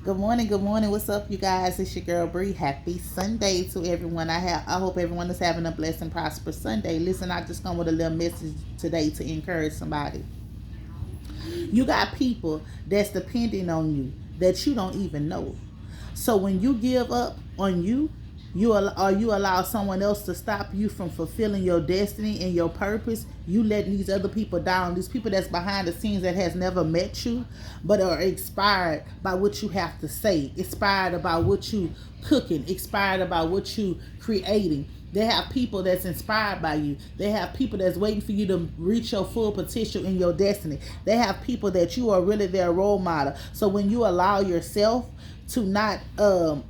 Good morning, good morning. What's up, you guys? It's your girl Bree. Happy Sunday to everyone. I hope everyone is having a blessed and prosperous Sunday. Listen, I just come with a little message today to encourage somebody. You got people that's depending on you that you don't even know. So when you give up on you, you allow someone else to stop you from fulfilling your destiny and your purpose. You letting these other people down. These people that's behind the scenes that has never met you, but are inspired by what you have to say, inspired about what you cooking, inspired about what you creating. They have people that's inspired by you. They have people that's waiting for you to reach your full potential in your destiny. They have people that you are really their role model. So when you allow yourself to not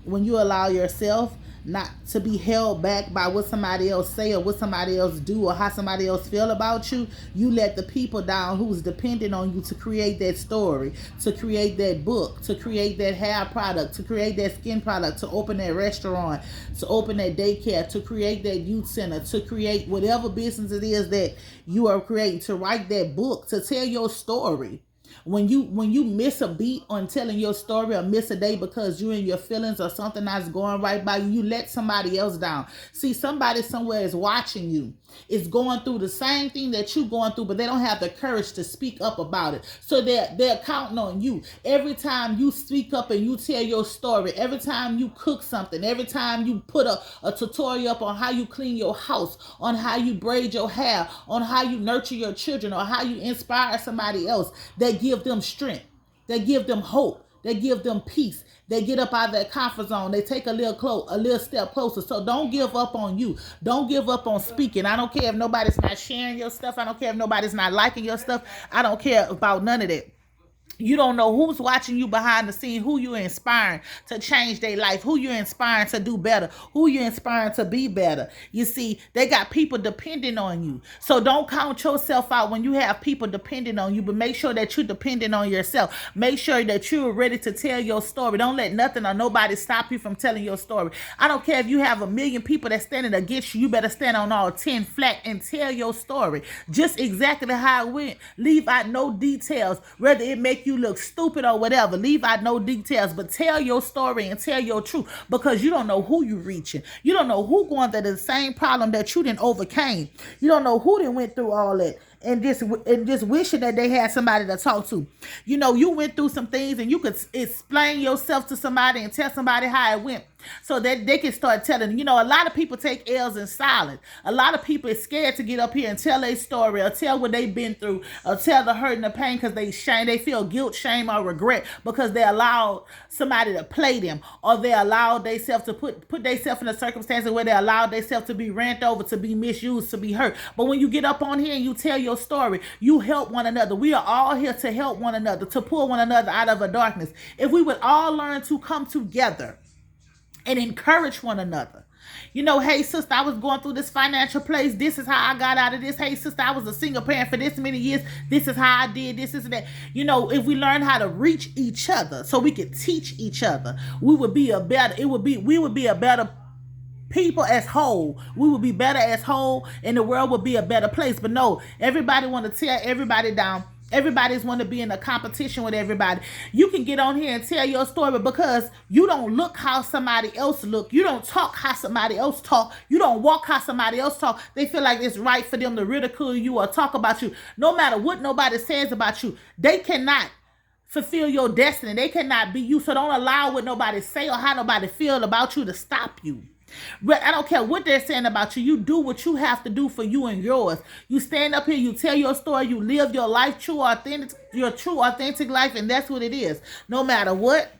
when you allow yourself not to be held back by what somebody else say or what somebody else do or how somebody else feel about you, you let the people down who's dependent on you to create that story, to create that book, to create that hair product, to create that skin product, to open that restaurant, to open that daycare, to create that youth center, to create whatever business it is that you are creating, to write that book, to tell your story. When you miss a beat on telling your story or miss a day because you in your feelings or something that's going right by you, you let somebody else down. See, somebody somewhere is watching you. Is going through the same thing that you going through, but they don't have the courage to speak up about it. So they're counting on you. Every time you speak up and you tell your story, every time you cook something, every time you put a tutorial up on how you clean your house, on how you braid your hair, on how you nurture your children, or how you inspire somebody else, they give them strength. They give them hope. They give them peace. They get up out of their comfort zone. They take a little step closer. So don't give up on you. Don't give up on speaking. I don't care if nobody's not sharing your stuff. I don't care if nobody's not liking your stuff. I don't care about none of that. You don't know who's watching you behind the scene, who you're inspiring to change their life, who you're inspiring to do better, who you're inspiring to be better. You see, they got people depending on you. So don't count yourself out when you have people depending on you, but make sure that you're depending on yourself. Make sure that you're ready to tell your story. Don't let nothing or nobody stop you from telling your story. I don't care if you have a million people that's standing against you, you better stand on all 10 flat and tell your story. Just exactly how it went. Leave out no details, whether it make you look stupid or whatever. Leave out no details, but tell your story and tell your truth, because you don't know who you reaching. You don't know who going through the same problem that you didn't overcame. You don't know who didn't went through all that and just wishing that they had somebody to talk to. You know, you went through some things and you could explain yourself to somebody and tell somebody how it went, so that they can start telling. You know, a lot of people take L's in silence. A lot of people is scared to get up here and tell their story or tell what they've been through or tell the hurt and the pain, because they feel guilt, shame, or regret because they allowed somebody to play them, or they allowed themselves to put themselves in a circumstance where they allowed themselves to be rant over, to be misused, to be hurt. But when you get up on here and you tell your story, you help one another. We are all here to help one another, to pull one another out of a darkness. If we would all learn to come together and encourage one another. You know, hey sister, I was going through this financial place. This is how I got out of this. Hey sister, I was a single parent for this many years. This is how I did this, and that. You know, if we learn how to reach each other so we could teach each other, we would be a better people as whole. We would be better as whole, and the world would be a better place. But no, everybody want to tear everybody down. Everybody's want to be in a competition with everybody. You can get on here and tell your story, but because you don't look how somebody else look, you don't talk how somebody else talk, you don't walk how somebody else talk, they feel like it's right for them to ridicule you or talk about you. No matter what nobody says about you, they cannot fulfill your destiny. They cannot be you. So don't allow what nobody say or how nobody feel about you to stop you. But I don't care what they're saying about you. You do what you have to do for you and yours. You stand up here, you tell your story, you live your life, your true, authentic life, and that's what it is. No matter what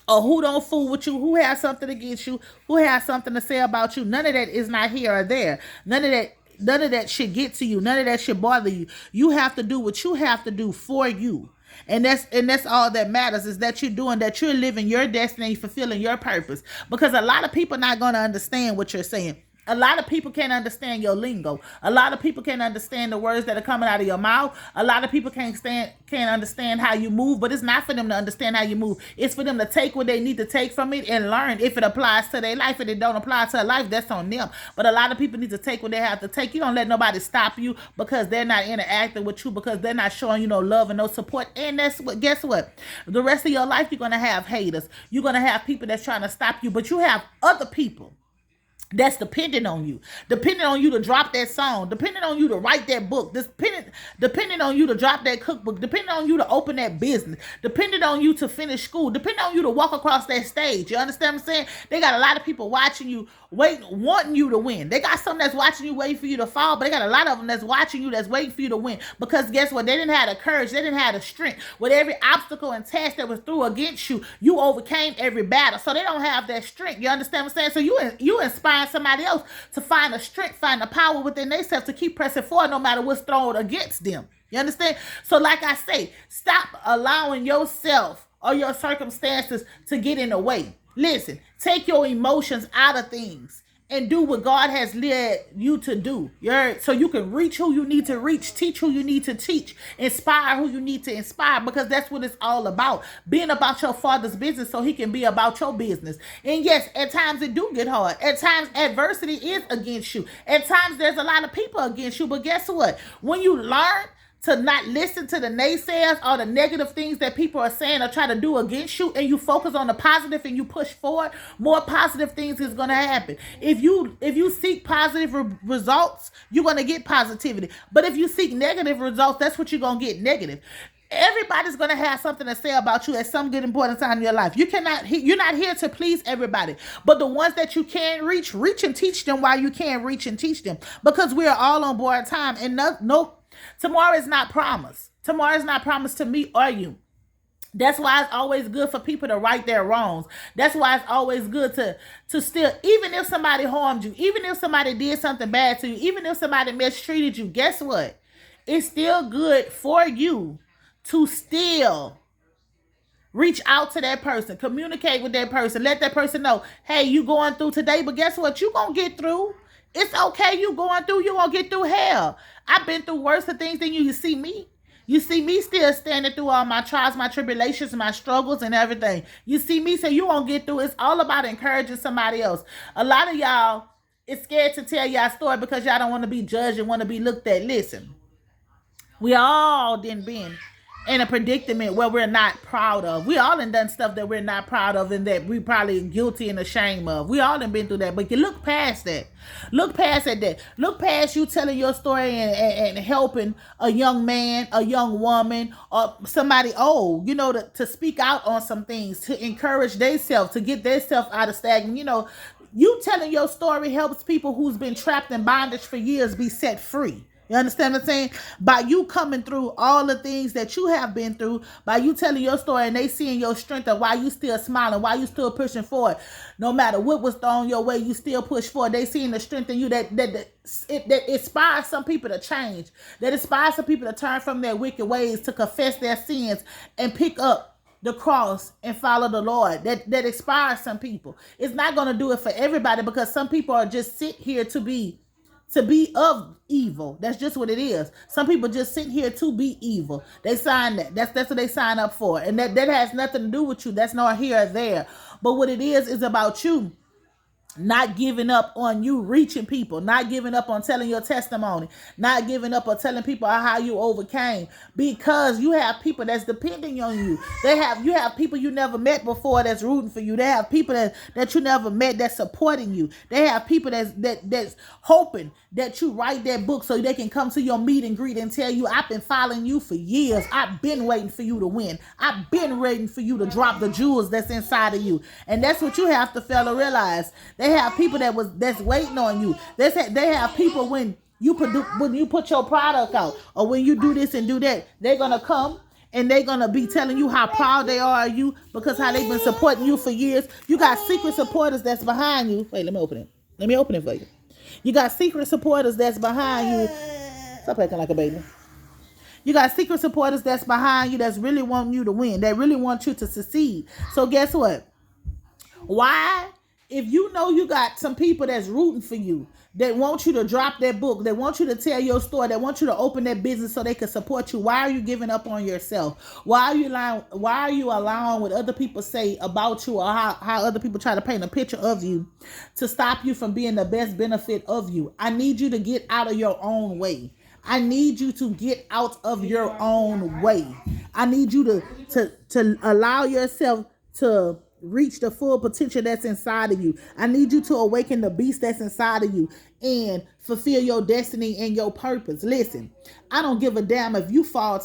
or who don't fool with you, who has something against you, who has something to say about you, none of that is not here or there. None of that should get to you. None of that should bother you. You have to do what you have to do for you. And that's all that matters, is that you're living your destiny, fulfilling your purpose. Because a lot of people not gonna understand what you're saying. A lot of people can't understand your lingo. A lot of people can't understand the words that are coming out of your mouth. A lot of people can't understand how you move, but it's not for them to understand how you move. It's for them to take what they need to take from it and learn if it applies to their life. If it don't apply to their life, that's on them. But a lot of people need to take what they have to take. You don't let nobody stop you because they're not interacting with you, because they're not showing you no love and no support. And that's what, guess what? The rest of your life, you're going to have haters. You're going to have people that's trying to stop you, but you have other people that's depending on you to drop that song, depending on you to write that book, depending on you to drop that cookbook, depending on you to open that business, depending on you to finish school, depending on you to walk across that stage. You understand what I'm saying? They got a lot of people watching you, wanting you to win. They got some that's watching you, waiting for you to fall, but they got a lot of them that's watching you, that's waiting for you to win. Because guess what? They didn't have the courage, they didn't have the strength. With every obstacle and task that was through against you, you overcame every battle. So they don't have that strength. You understand what I'm saying? So you inspire somebody else to find the strength, find the power within themselves to keep pressing forward no matter what's thrown against them. You understand? So like I say, stop allowing yourself or your circumstances to get in the way. Listen, take your emotions out of things and do what God has led you to do. So you can reach who you need to reach, teach who you need to teach, inspire who you need to inspire, because that's what it's all about. Being about your Father's business so he can be about your business. And yes, at times it do get hard. At times adversity is against you. At times there's a lot of people against you. But guess what? When you learn to not listen to the naysayers or the negative things that people are saying or try to do against you, and you focus on the positive and you push forward, more positive things is going to happen. If you seek positive results, you're going to get positivity. But if you seek negative results, that's what you're going to get, negative. Everybody's going to have something to say about you at some good important time in your life. You're not here to please everybody, but the ones that you can reach and teach them while you can reach and teach them, because we are all on board time, and no tomorrow is not promised. Tomorrow is not promised to me or you. That's why it's always good for people to right their wrongs. That's why it's always good to still, even if somebody harmed you, even if somebody did something bad to you, even if somebody mistreated you, guess what? It's still good for you to still reach out to that person, communicate with that person, let that person know, hey, you going through today, but guess what? You gonna get through. It's okay, you going through, you gonna get through hell. I've been through worse things than you. You see me? You see me still standing through all my trials, my tribulations, my struggles and everything. You see me, so you won't get through. It's all about encouraging somebody else. A lot of y'all is scared to tell y'all story because y'all don't want to be judged and want to be looked at. Listen, we all done been in a predicament where we're not proud of. We all done stuff that we're not proud of and that we probably guilty and ashamed of. We all done been through that. But you look past that. Look past that. Look past you telling your story and helping a young man, a young woman, or somebody old, to speak out on some things, to encourage themselves, to get themselves out of stagnant. You telling your story helps people who's been trapped in bondage for years be set free. You understand what I'm saying? By you coming through all the things that you have been through, by you telling your story and they seeing your strength and why you still smiling, why you still pushing forward, no matter what was thrown your way, you still push forward. They seeing the strength in you that inspires some people to change, that inspires some people to turn from their wicked ways, to confess their sins and pick up the cross and follow the Lord. That inspires some people. It's not going to do it for everybody, because some people are just sit here to be of evil. That's just what it is. Some people just sit here to be evil. They sign that. That's what they sign up for. And that has nothing to do with you. That's not here or there. But what it is about you not giving up on you reaching people, not giving up on telling your testimony, not giving up on telling people how you overcame, because you have people that's depending on you. You have people you never met before that's rooting for you. They have people that you never met that's supporting you. They have people that's hoping that you write that book so they can come to your meet and greet and tell you, I've been following you for years. I've been waiting for you to win. I've been waiting for you to drop the jewels that's inside of you. And that's what you have to fail to realize. They have people that's waiting on you. They have people when you put your product out, or when you do this and do that, they're gonna come and they're gonna be telling you how proud they are of you because how they've been supporting you for years. You got secret supporters that's behind you. Wait, let me open it. Let me open it for you. You got secret supporters that's behind you. Stop acting like a baby. You got secret supporters that's behind you that's really wanting you to win. They really want you to succeed. So guess what? Why If you know you got some people that's rooting for you, that want you to drop that book, that want you to tell your story, that want you to open that business so they can support you, why are you giving up on yourself? Why are you allowing what other people say about you, or how other people try to paint a picture of you to stop you from being the best benefit of you? I need you to get out of your own way. I need you to get out of your own way. I need you to allow yourself to reach the full potential that's inside of you. I need you to awaken the beast that's inside of you and fulfill your destiny and your purpose. Listen, I don't give a damn if you fall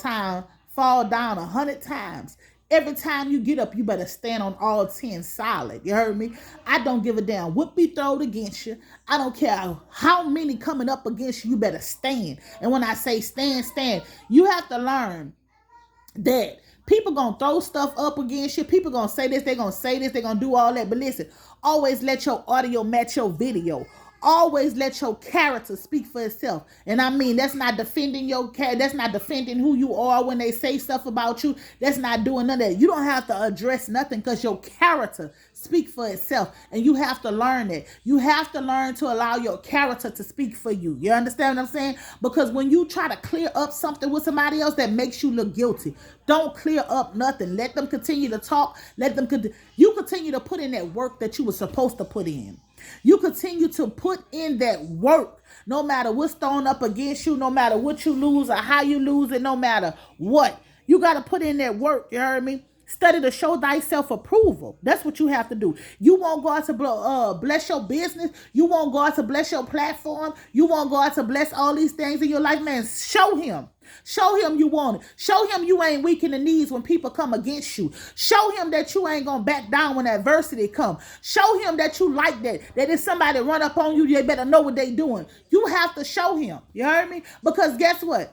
down 100 times. Every time you get up, you better stand on all 10 solid. You heard me? I don't give a damn what be thrown against you. I don't care how many coming up against you. You better stand. And when I say stand, you have to learn that people gonna throw stuff up against you. People gonna say this, they're gonna say this, they're gonna do all that. But listen, always let your audio match your video. Always let your character speak for itself. And I mean, that's not defending your character. That's not defending who you are when they say stuff about you. That's not doing none of that. You don't have to address nothing because your character speak for itself. And you have to learn it. You have to learn to allow your character to speak for you. You understand what I'm saying? Because when you try to clear up something with somebody else, that makes you look guilty. Don't clear up nothing. Let them continue to talk. You continue to put in that work that you were supposed to put in. You continue to put in that work, no matter what's thrown up against you, no matter what you lose or how you lose it, no matter what. You got to put in that work, you heard me? Study to show thyself approval. That's what you have to do. You want God to bless your business. You want God to bless your platform. You want God to bless all these things in your life, man. Show him. Show him you want it. Show him you ain't weak in the knees when people come against you. Show him that you ain't gonna back down when adversity come. Show him that you like that. That if somebody run up on you, they better know what they doing. You have to show him. You heard me? Because guess what?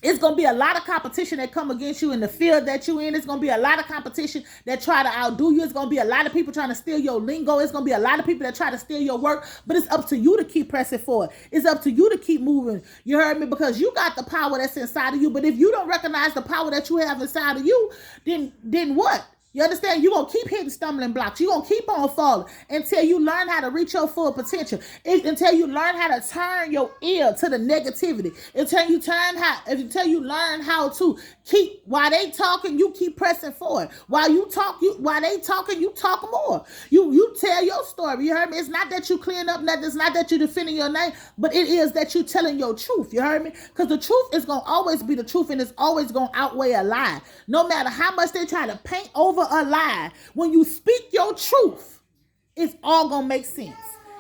It's going to be a lot of competition that come against you in the field that you in. It's going to be a lot of competition that try to outdo you. It's going to be a lot of people trying to steal your lingo. It's going to be a lot of people that try to steal your work. But it's up to you to keep pressing forward. It's up to you to keep moving. You heard me? Because you got the power that's inside of you. But if you don't recognize the power that you have inside of you, then what? You understand? You're going to keep hitting stumbling blocks. You're going to keep on falling until you learn how to reach your full potential. Until you learn how to turn your ear to the negativity. Until you learn how to keep, while they talking, you keep pressing forward. While they talking, you talk more. You tell your story. You heard me? It's not that you clearing up nothing. It's not that you're defending your name, but it is that you telling your truth. You heard me? Because the truth is going to always be the truth, and it's always going to outweigh a lie. No matter how much they try to paint over a lie, when you speak your truth, it's all gonna make sense.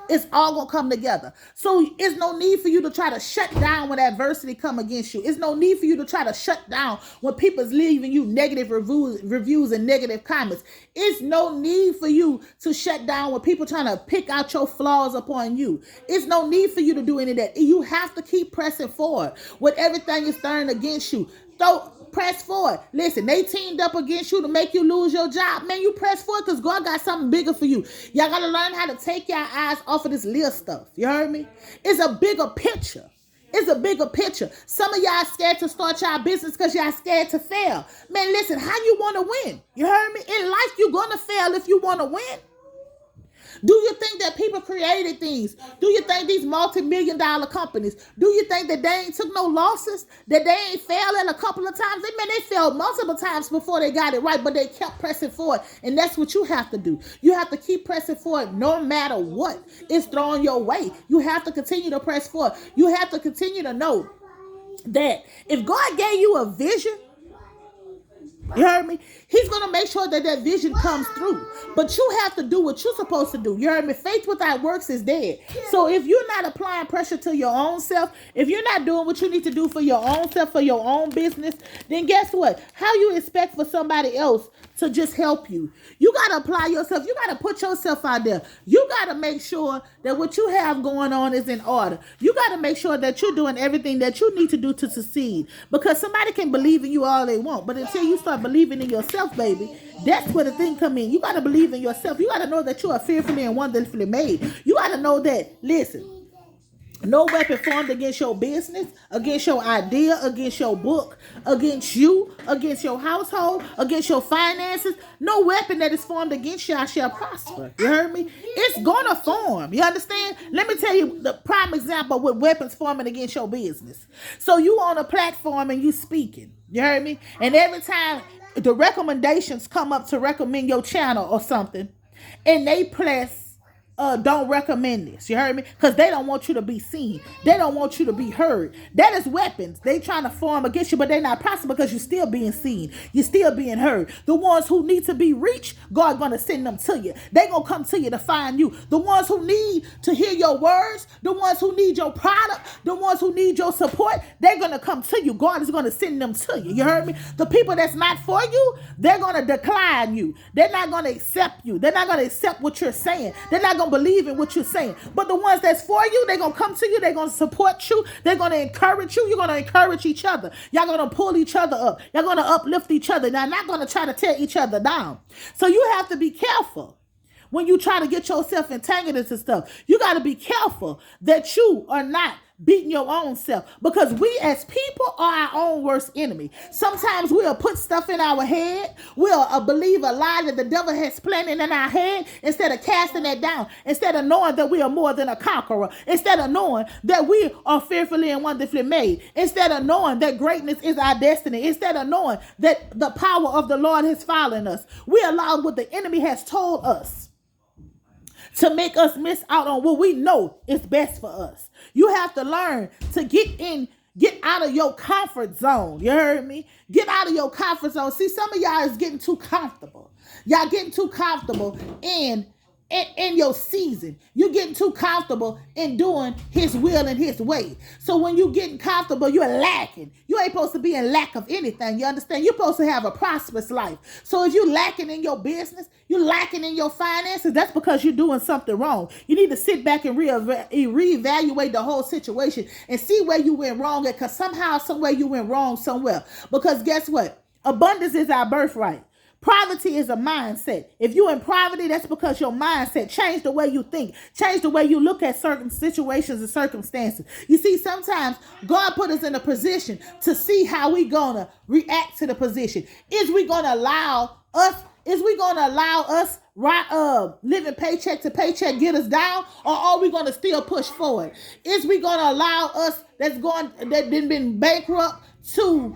It's all gonna come together. So it's no need for you to try to shut down when adversity come against you. It's no need for you to try to shut down when people's leaving you negative reviews and negative comments. It's no need for you to shut down when people trying to pick out your flaws upon you. It's no need for you to do any of that. You have to keep pressing forward when everything is turned against you. Press forward. Listen, they teamed up against you to make you lose your job. Man, you press forward because God got something bigger for you. Y'all got to learn how to take your eyes off of this little stuff. You heard me? It's a bigger picture. It's a bigger picture. Some of y'all scared to start y'all business because y'all scared to fail. Man, listen, how you want to win? You heard me? In life, you're going to fail if you want to win. Do you think that people created things? Do you think these multi-million-dollar companies, do you think that they ain't took no losses? That they ain't failed a couple of times? They failed multiple times before they got it right, but they kept pressing forward. And that's what you have to do. You have to keep pressing forward no matter what is thrown your way. You have to continue to press forward. You have to continue to know that if God gave you a vision, you heard me? He's going to make sure that that vision comes through. But you have to do what you're supposed to do. You heard me? Faith without works is dead. So if you're not applying pressure to your own self, if you're not doing what you need to do for your own self, for your own business, then guess what? How you expect for somebody else to just help you? You got to apply yourself. You got to put yourself out there. You got to make sure that what you have going on is in order. You got to make sure that you're doing everything that you need to do to succeed. Because somebody can believe in you all they want, but until you start believing in yourself, baby, that's where the thing come in. You got to believe in yourself. You got to know that you are fearfully and wonderfully made. You got to know that, listen, No weapon formed against your business, against your idea, against your book, against you, against your household, against your finances. No weapon that is formed against you shall prosper. You heard me? It's gonna form. You understand? Let me tell you the prime example with weapons forming against your business. So you on a platform and you speaking. You heard me? And every time the recommendations come up to recommend your channel or something, and they press don't recommend this. You heard me? Because they don't want you to be seen. They don't want you to be heard. That is weapons. They trying to form against you, but they not possible because you're still being seen. You're still being heard. The ones who need to be reached, God going to send them to you. They going to come to you to find you. The ones who need to hear your words, the ones who need your product, the ones who need your support, they're going to come to you. God is going to send them to you. You heard me? The people that's not for you, they're going to decline you. They're not going to accept you. They're not going to accept what you're saying. They're not going to believe in what you're saying. But the ones that's for you, they're going to come to you. They're going to support you. They're going to encourage you. You're going to encourage each other. Y'all going to pull each other up. You're going to uplift each other. You're not going to try to tear each other down. So you have to be careful. When you try to get yourself entangled into stuff, you got to be careful that you are not beating your own self, because we as people are our own worst enemy. Sometimes we'll put stuff in our head. We'll believe a lie that the devil has planted in our head instead of casting that down, instead of knowing that we are more than a conqueror, instead of knowing that we are fearfully and wonderfully made, instead of knowing that greatness is our destiny, instead of knowing that the power of the Lord has fallen us. We allow what the enemy has told us to make us miss out on what we know is best for us. You have to learn to get out of your comfort zone. You heard me? Get out of your comfort zone. See, some of y'all is getting too comfortable. Y'all getting too comfortable in your season. You're getting too comfortable in doing his will and his way. So when you're getting comfortable, you're lacking. You ain't supposed to be in lack of anything. You understand? You're supposed to have a prosperous life. So if you're lacking in your business, you're lacking in your finances, that's because you're doing something wrong. You need to sit back and reevaluate the whole situation and see where you went wrong at, because somehow, somewhere you went wrong somewhere. Because guess what? Abundance is our birthright. Poverty is a mindset. If you're in poverty, that's because your mindset. Change the way you think. Change the way you look at certain situations and circumstances. You see, sometimes God put us in a position to see how we gonna react to the position. Is we gonna allow us living paycheck to paycheck get us down, or are we gonna still push forward? Is we gonna allow us that didn't been bankrupt to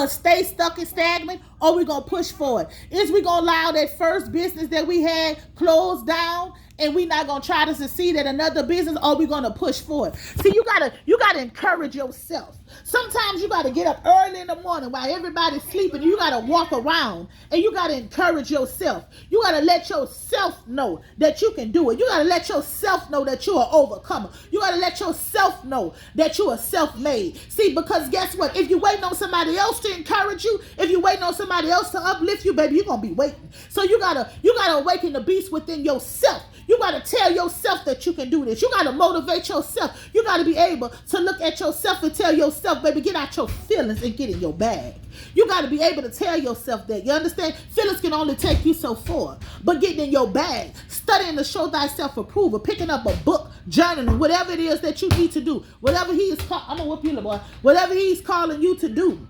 stay stuck and stagnant, or we gonna push forward? Is we gonna allow that first business that we had closed down and we not gonna try to succeed at another business, or we gonna push forward? See, you gotta encourage yourself. Sometimes you gotta get up early in the morning while everybody's sleeping. You gotta walk around and you gotta encourage yourself. You gotta let yourself know that you can do it. You gotta let yourself know that you're an overcomer. You gotta let yourself know that you are self-made. See, because guess what? If you're waiting on somebody else to encourage you, if you're waiting on somebody else to uplift you, baby, you're gonna be waiting. So you gotta awaken the beast within yourself. You got to tell yourself that you can do this. You got to motivate yourself. You got to be able to look at yourself and tell yourself, baby, get out your feelings and get in your bag. You got to be able to tell yourself that. You understand? Feelings can only take you so far. But getting in your bag, studying to show thyself approval, picking up a book, journaling, whatever it is that you need to do, whatever he is I'm going to whoop you, little boy. Whatever he's calling you to do,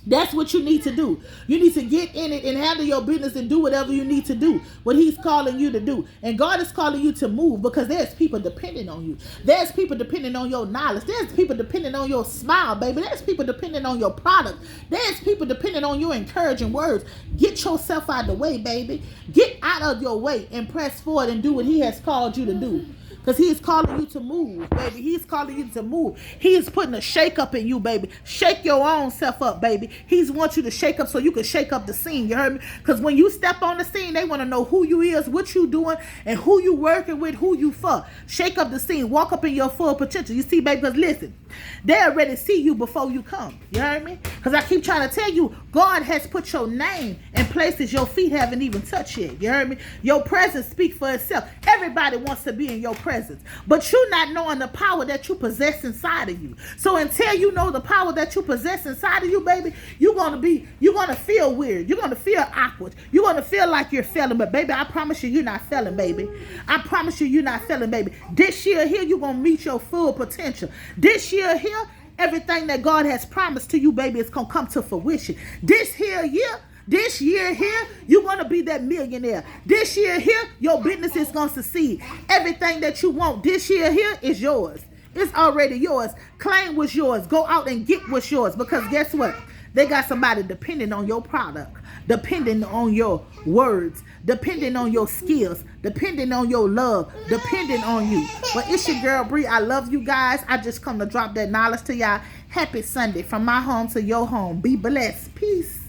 that's what you need to do. You need to get in it and handle your business and do whatever you need to do, what he's calling you to do. And God is calling you to move, because there's people depending on you. There's people depending on your knowledge. There's people depending on your smile, baby. There's people depending on your product. There's people depending on your encouraging words. Get yourself out of the way, baby. Get out of your way and press forward and do what he has called you to do. Because he is calling you to move, baby. He's calling you to move. He is putting a shake up in you, baby. Shake your own self up, baby. He wants you to shake up so you can shake up the scene. You heard me? Because when you step on the scene, they want to know who you is, what you doing, and who you working with, who you for. Shake up the scene. Walk up in your full potential. You see, baby? Because listen, they already see you before you come. You heard me? Because I keep trying to tell you, God has put your name in places your feet haven't even touched yet. You heard me? Your presence speaks for itself. Everybody wants to be in your presence. presence. But you not knowing the power that you possess inside of you. So until you know the power that you possess inside of you, baby, you're gonna feel weird. You're gonna feel awkward. You're gonna feel like you're failing. But baby, I promise you, you're not failing, baby. I promise you, you're not failing, baby. This year here, you're gonna meet your full potential. This year here, everything that God has promised to you, baby, it's gonna come to fruition. This year here, you're going to be that millionaire. This year here, your business is going to succeed. Everything that you want this year here is yours. It's already yours. Claim what's yours. Go out and get what's yours. Because guess what? They got somebody depending on your product, depending on your words, depending on your skills, depending on your love, depending on you. But it's your girl, Bree. I love you guys. I just come to drop that knowledge to y'all. Happy Sunday from my home to your home. Be blessed. Peace.